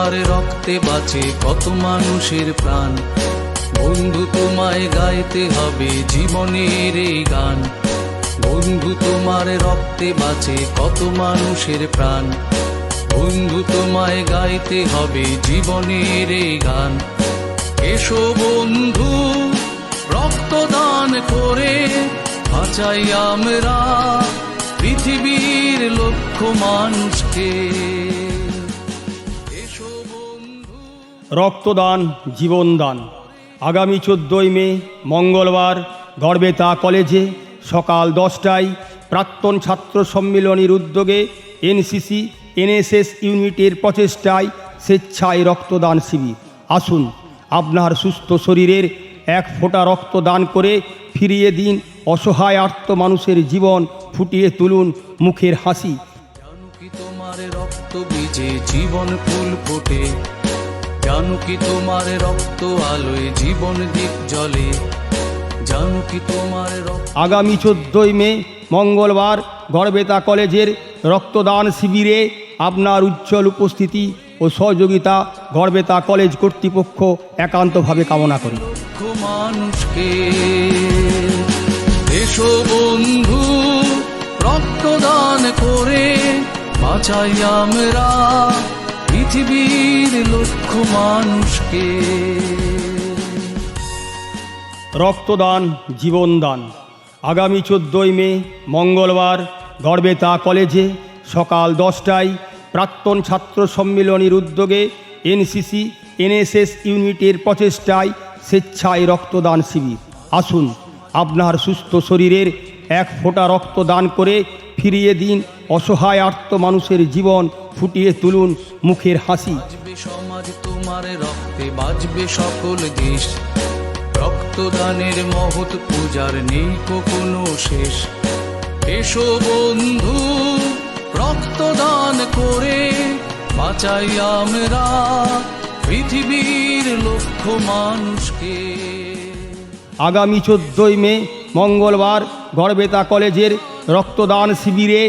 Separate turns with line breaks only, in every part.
তোমার রক্তে বাঁচে কত মানুষের প্রাণ, বন্ধু তোমায় গাইতে হবে জীবনের এই গান। বন্ধু তোমার রক্তে বাঁচে কত মানুষের প্রাণ, বন্ধু তোমায় গাইতে হবে জীবনের এই গান। এসো বন্ধু রক্তদান করে বাঁচাই আমরা পৃথিবীর লক্ষ মানুষকে। এসো বন্ধু।
রক্তদান জীবনদান। আগামী 14ই মে মঙ্গলবার গড়বেতা কলেজে সকাল 10টায় প্রাক্তন ছাত্র সম্মিলনীর উদ্যোগে এনসিসি এনএসএস ইউনিটের প্রচেষ্টায় স্বেচ্ছায় রক্তদান শিবির। আসুন আপনার সুস্থ শরীরের এক ফোঁটা রক্ত দান করে ফিরিয়ে দিন অসহায় আর্ত মানুষের জীবন, ফুটিয়ে তুলুন মুখের হাসি।
জানো কি তোমার রক্ত বীজে জীবন ফুল ফোটে, জানো কি তোমার রক্ত আলোয় জীবন দ্বীপ জ্বলে, জানো কি তোমার
আগামী 14ই মে মঙ্গলবার গড়বেতা কলেজের রক্তদান শিবিরে আপনার উজ্জ্বল উপস্থিতি ও সহযোগিতা গড়বেতা কলেজ কর্তৃপক্ষ একান্তভাবে কামনা করি।
লক্ষ মানুষকে। এসো বন্ধু রক্তদান করে বাঁচাই আমরা পৃথিবীর লক্ষ মানুষকে।
রক্তদান জীবনদান। আগামী 14ই মে মঙ্গলবার গড়বেতা কলেজে সকাল 10টায় প্রাক্তন ছাত্র সম্মিলনীর উদ্যোগে এনসিসি এনএসএস ইউনিটের প্রচেষ্টায় স্বেচ্ছায় রক্তদান শিবির। আসুন আপনার সুস্থ শরীরের এক ফোঁটা রক্ত দান করে ফিরিয়ে দিন অসহায় আর্ত মানুষের জীবন, ফুটিয়ে তুলুন মুখের হাসি।
বাঁচবে সমাজ তোমার রক্তে, বাঁচবে সকল দেশ, রক্তদানের মহৎ পূজার নেই কোনো শেষ। এসো বন্ধু রক্তদান করে বাঁচাই আমরা পৃথিবীর লক্ষ মানুষকে।
আগামী 14ই মে মঙ্গলবার গড়বেতা কলেজের রক্তদান শিবিরে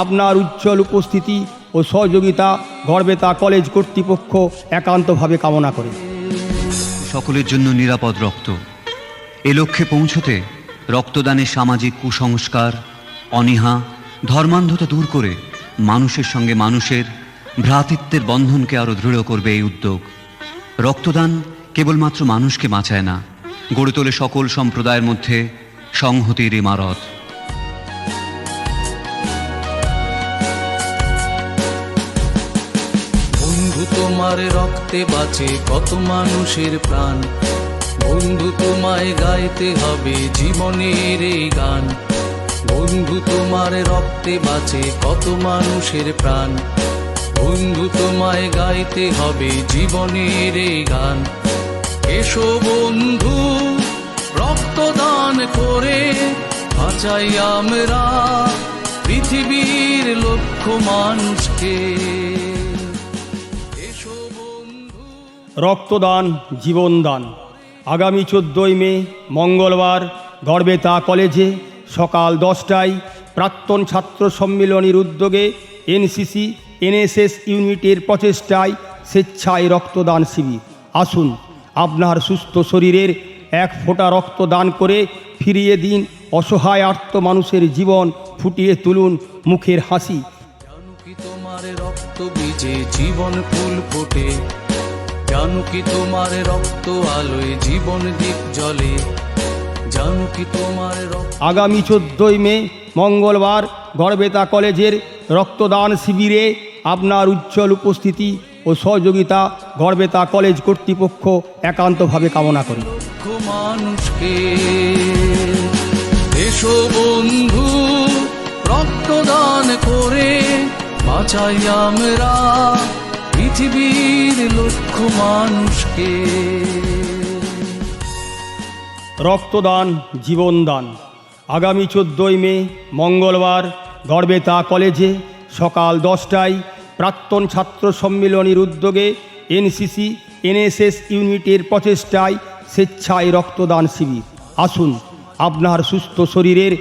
আপনার উজ্জ্বল উপস্থিতি ও সহযোগিতা গড়বেতা কলেজ কর্তৃপক্ষ একান্তভাবে কামনা করে।
সকলের জন্য নিরাপদ রক্ত, এ লক্ষ্যে পৌঁছতে রক্তদানের সামাজিক কুসংস্কার, অনীহা, ধর্মান্ধতা দূর করে মানুষের সঙ্গে মানুষের ভ্রাতৃত্বের বন্ধনকে আরও দৃঢ় করবে এই উদ্যোগ। রক্তদান কেবলমাত্র মানুষকে বাঁচায় না, গড়ে তোলে সকল সম্প্রদায়ের মধ্যে সংহতির ইমারত।
বন্ধু তোমার রক্তে বাঁচে কত মানুষের প্রাণ, বন্ধু তোমায় গাইতে হবে জীবনের এই গান। বন্ধু তোমার রক্তে বাঁচে কত মানুষের প্রাণ, বন্ধু তোমায় গাইতে হবে জীবনের এই গান। এসো বন্ধু রক্তদান করে বাঁচাই আমরা পৃথিবীর লক্ষ মানুষকে। এসো বন্ধু।
রক্তদান জীবনদান। আগামী 14ই মে মঙ্গলবার গড়বেতা কলেজে সকাল 10টায় প্রাক্তন ছাত্র সম্মিলনীর উদ্যোগে এনসিসি এনএসএস ইউনিটের প্রচেষ্টায় স্বেচ্ছায় রক্তদান শিবির। আসুন আপনার সুস্থ শরীরের এক ফোঁটা রক্ত দান করে ফিরিয়ে দিন অসহায় আর্ত মানুষের জীবন, ফুটিয়ে তুলুন মুখের হাসি।
জানো কি তোমার রক্ত বীজে জীবন ফুল ফোটে, জানো কি তোমার রক্ত আলোয় জীবন দ্বীপ জ্বলে, জানো কি তোমার
আগামী 14ই মে মঙ্গলবার গড়বেতা কলেজের রক্তদান শিবিরে আপনার উজ্জ্বল উপস্থিতি ও সহযোগিতা গড়বেতা কলেজ কর্তৃপক্ষ একান্তভাবে কামনা করি।
লক্ষ মানুষকে। এসো বন্ধু রক্তদান করে বাঁচাই আমরা পৃথিবীর লক্ষ মানুষকে।
রক্তদান জীবনদান। আগামী 14ই মে মঙ্গলবার গড়বেতা কলেজে সকাল 10টায় প্রাক্তন ছাত্র সম্মিলনীর উদ্যোগে এনসিসি এনএসএস ইউনিটের প্রচেষ্টায় স্বেচ্ছায় রক্তদান শিবির। আসুন আপনার সুস্থ শরীরের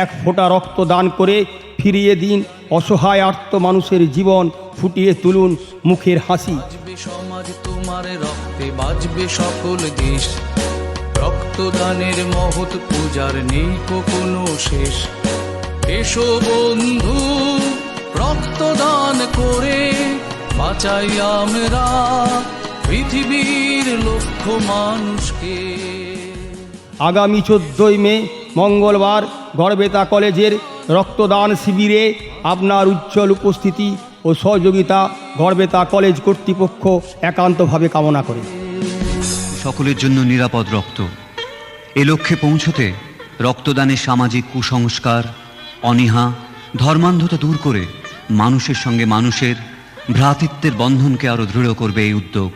এক ফোঁটা রক্ত দান করে ফিরিয়ে দিন অসহায় আর্ত মানুষের জীবন, ফুটিয়ে তুলুন মুখের হাসি।
বাঁচবে সমাজ তোমার রক্তে বাজবে সকল দেশ, রক্তদানের মহৎ পূজার নেই কোনো শেষ। এসো বন্ধু রক্তদান করে বাঁচাই আমরা পৃথিবীর লক্ষ মানুষকে।
আগামী 14ই মে মঙ্গলবার গড়বেতা কলেজের রক্তদান শিবিরে আপনার উজ্জ্বল উপস্থিতি ও সহযোগিতা গড়বেতা কলেজ কর্তৃপক্ষ একান্তভাবে কামনা করে।
সকলের জন্য নিরাপদ রক্ত, এ লক্ষ্যে পৌঁছতে রক্তদানের সামাজিক কুসংস্কার, অনীহা, ধর্মান্ধতা দূর করে মানুষের সঙ্গে মানুষের ভ্রাতৃত্বের বন্ধনকে আরও দৃঢ় করবে এই উদ্যোগ।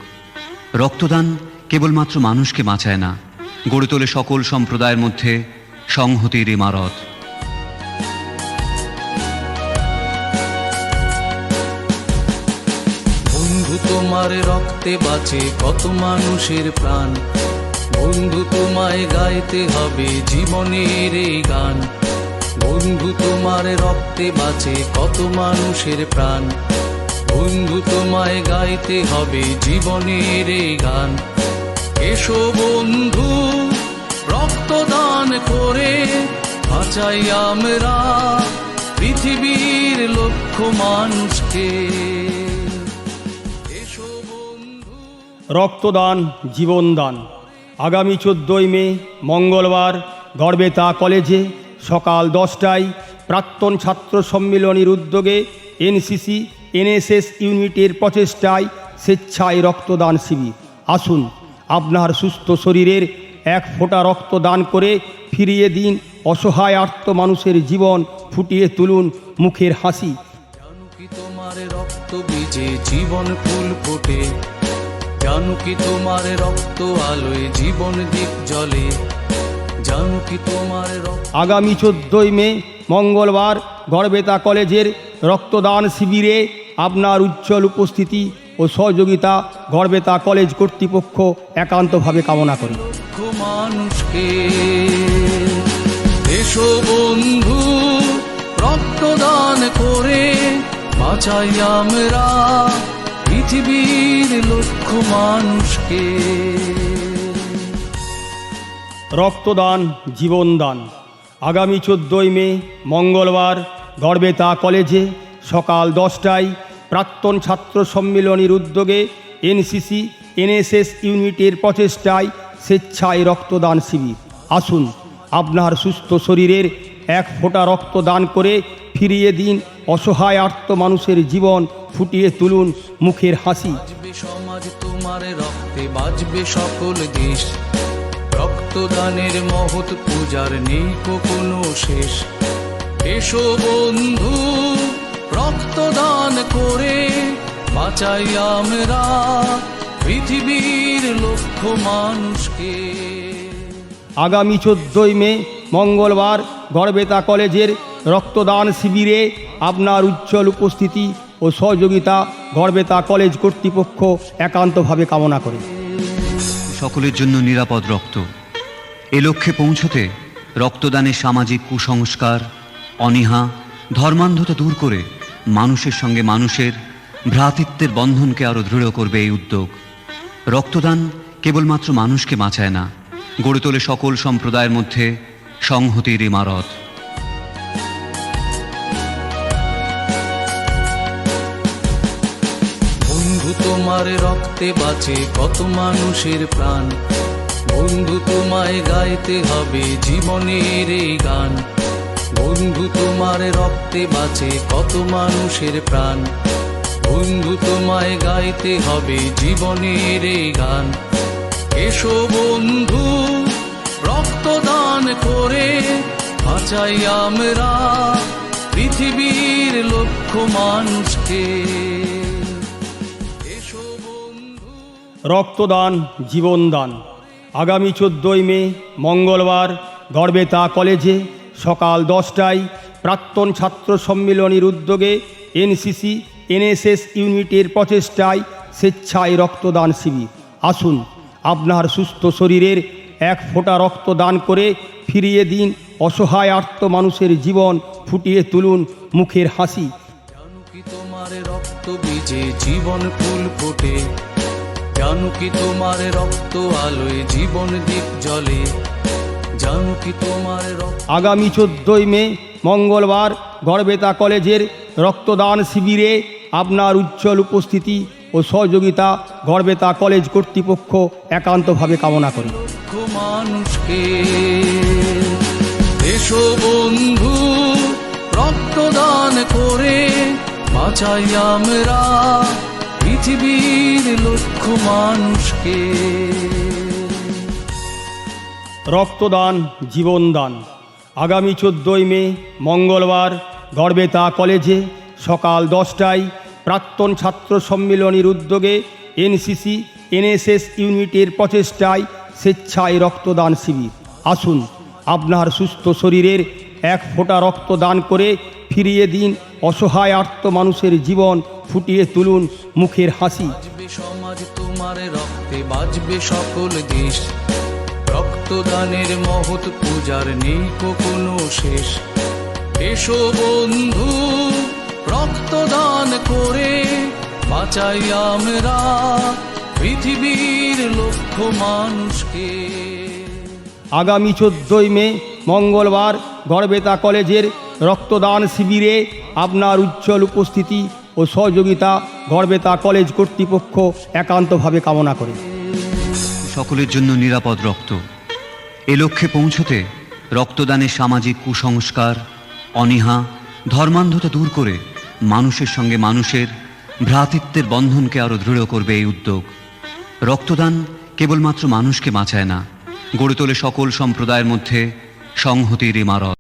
রক্তদান কেবলমাত্র মানুষকে বাঁচায় না, গড়ে তোলে সকল সম্প্রদায়ের মধ্যে সংহতির ইমারত।
বন্ধু তোমার রক্তে বাঁচে কত মানুষের প্রাণ, বন্ধু তোমায় গাইতে হবে জীবনের এই গান। বন্ধু তোমার রক্তে বাঁচে কত মানুষের প্রাণ, বন্ধু তোমায় গাইতে হবে জীবনের এই গান। এসো বন্ধু রক্তদান করে বাঁচাই আমরা পৃথিবীর লক্ষ মানুষকে। এসো বন্ধু।
রক্তদান জীবনদান। আগামী 14ই মে মঙ্গলবার গড়বেতা কলেজে সকাল 10টায় প্রাক্তন ছাত্র সম্মিলনীর উদ্যোগে এনসিসি এনএসএস ইউনিটের প্রচেষ্টায় স্বেচ্ছায় রক্তদান শিবির। আসুন আপনার সুস্থ শরীরের এক ফোঁটা রক্ত দান করে ফিরিয়ে দিন অসহায় আর্ত মানুষের জীবন, ফুটিয়ে তুলুন মুখের হাসি।
জানো কি তোমার রক্ত বীজে জীবন ফুল ফোটে, জানো কি তোমার রক্ত আলোয় জীবন দ্বীপ জ্বলে, জানো কি তোমার রক্ত।
আগামী 14ই মে মঙ্গলবার গড়বেতা কলেজের রক্তদান শিবিরে আপনার উজ্জ্বল উপস্থিতি ও সহযোগিতা গড়বেতা কলেজ কর্তৃপক্ষ একান্তভাবে কামনা করি।
লক্ষ মানুষকে এসো বন্ধু রক্তদান করে বাঁচাই আমরা পৃথিবীর লক্ষ মানুষকে।
রক্তদান জীবনদান। আগামী 14ই মে মঙ্গলবার গড়বেতা কলেজে সকাল 10টায় প্রাক্তন ছাত্র সম্মিলনীর উদ্যোগে এনসিসি এনএসএস ইউনিটের প্রচেষ্টায় স্বেচ্ছায় রক্তদান শিবির। আসুন আপনার সুস্থ শরীরের এক ফোঁটা রক্ত দান করে ফিরিয়ে দিন অসহায় আর্ত মানুষের জীবন, ফুটিয়ে তুলুন মুখের হাসি।
বাজবে সমাজ তোমার রক্তে বাজবে সকল দেশ, রক্তদানের মহৎ পূজার নেই কোনো শেষ। এসো বন্ধু রক্তদান করে বাঁচাই আমরা পৃথিবীর লক্ষ মানুষকে।
আগামী 14ই মে মঙ্গলবার গড়বেতা কলেজের রক্তদান শিবিরে আপনার উজ্জ্বল উপস্থিতি ও সহযোগিতা গড়বেতা কলেজ কর্তৃপক্ষ একান্তভাবে কামনা করে।
সকলের জন্য নিরাপদ রক্ত, এ লক্ষ্যে পৌঁছতে রক্তদানের সামাজিক কুসংস্কার, অনীহা, ধর্মান্ধতা দূর করে মানুষের সঙ্গে মানুষের ভ্রাতৃত্বের বন্ধনকে আরও দৃঢ় করবে এই উদ্যোগ। রক্তদান কেবলমাত্র মানুষকে বাঁচায় না, গড়ে তোলে সকল সম্প্রদায়ের মধ্যে সংহতির ইমারত।
বন্ধু তোমার রক্তে বাঁচে কত মানুষের প্রাণ, বন্ধু তোমায় গাইতে হবে জীবনের এই গান। বন্ধু তোমার রক্তে বাঁচে কত মানুষের প্রাণ, বন্ধু তোমায় গাইতে হবে জীবনের এই গান। এসো বন্ধু রক্তদান করে বাঁচাই আমরা পৃথিবীর লক্ষ মানুষকে। এসো বন্ধু।
রক্তদান জীবনদান। আগামী 14ই মে মঙ্গলবার গড়বেতা কলেজে সকাল 10টায় প্রাক্তন ছাত্র সম্মিলনীর উদ্যোগে এনসিসি এনএসএস ইউনিটের প্রচেষ্টায় স্বেচ্ছায় রক্তদান শিবির। আসুন আপনার সুস্থ শরীরের এক ফোঁটা রক্ত দান করে ফিরিয়ে দিন অসহায় আর্ত মানুষের জীবন, ফুটিয়ে তুলুন মুখের হাসি।
জানো কি তোমার রক্ত বীজে জীবন ফুল ফোটে, জানো কি তোমার রক্ত আলোয় জীবন দ্বীপ জ্বলে, জানো কি তোমার রক্ত।
আগামী 14ই মে মঙ্গলবার গড়বেতা কলেজের রক্তদান শিবিরে আপনার উজ্জ্বল উপস্থিতি ও সহযোগিতা গড়বেতা কলেজ কর্তৃপক্ষ একান্তভাবে কামনা করি।
লক্ষ মানুষকে এসো বন্ধু রক্তদান করে বাঁচাই আমরা পৃথিবীর লক্ষ মানুষকে।
রক্তদান জীবনদান। আগামী 14ই মে মঙ্গলবার গড়বেতা কলেজে সকাল 10টায় প্রাক্তন ছাত্র সম্মিলনীর উদ্যোগে এনসিসি এনএসএস ইউনিটের প্রচেষ্টায় স্বেচ্ছায় রক্তদান শিবির। আসুন আপনার সুস্থ শরীরের এক ফোঁটা রক্ত দান করে ফিরিয়ে দিন অসহায় আর্ত মানুষের জীবন, ফুটিয়ে তুলুন মুখের হাসি।
বাজবে সমাজ তোমার রক্তে, বাজবে সকল দেশ, রক্তদানের মহৎ পূজার নেই কোনো শেষ। এসো বন্ধু রক্তদান করে বাঁচাই আমরা পৃথিবীর লক্ষ মানুষকে।
আগামী 14ই মে মঙ্গলবার গড়বেতা কলেজের রক্তদান শিবিরে আপনার উজ্জ্বল উপস্থিতি ও সহযোগিতা গড়বেতা কলেজ কর্তৃপক্ষ একান্তভাবে কামনা করে।
সকলের জন্য নিরাপদ রক্ত, এ লক্ষ্যে পৌঁছতে রক্তদানের সামাজিক কুসংস্কার, অনীহা, ধর্মান্ধতা দূর করে মানুষের সঙ্গে মানুষের ভ্রাতৃত্বের বন্ধনকে আরও দৃঢ় করবে এই উদ্যোগ। রক্তদান কেবলমাত্র মানুষকে বাঁচায় না, গড়ে তোলে সকল সম্প্রদায়ের মধ্যে সংহতির ইমারত।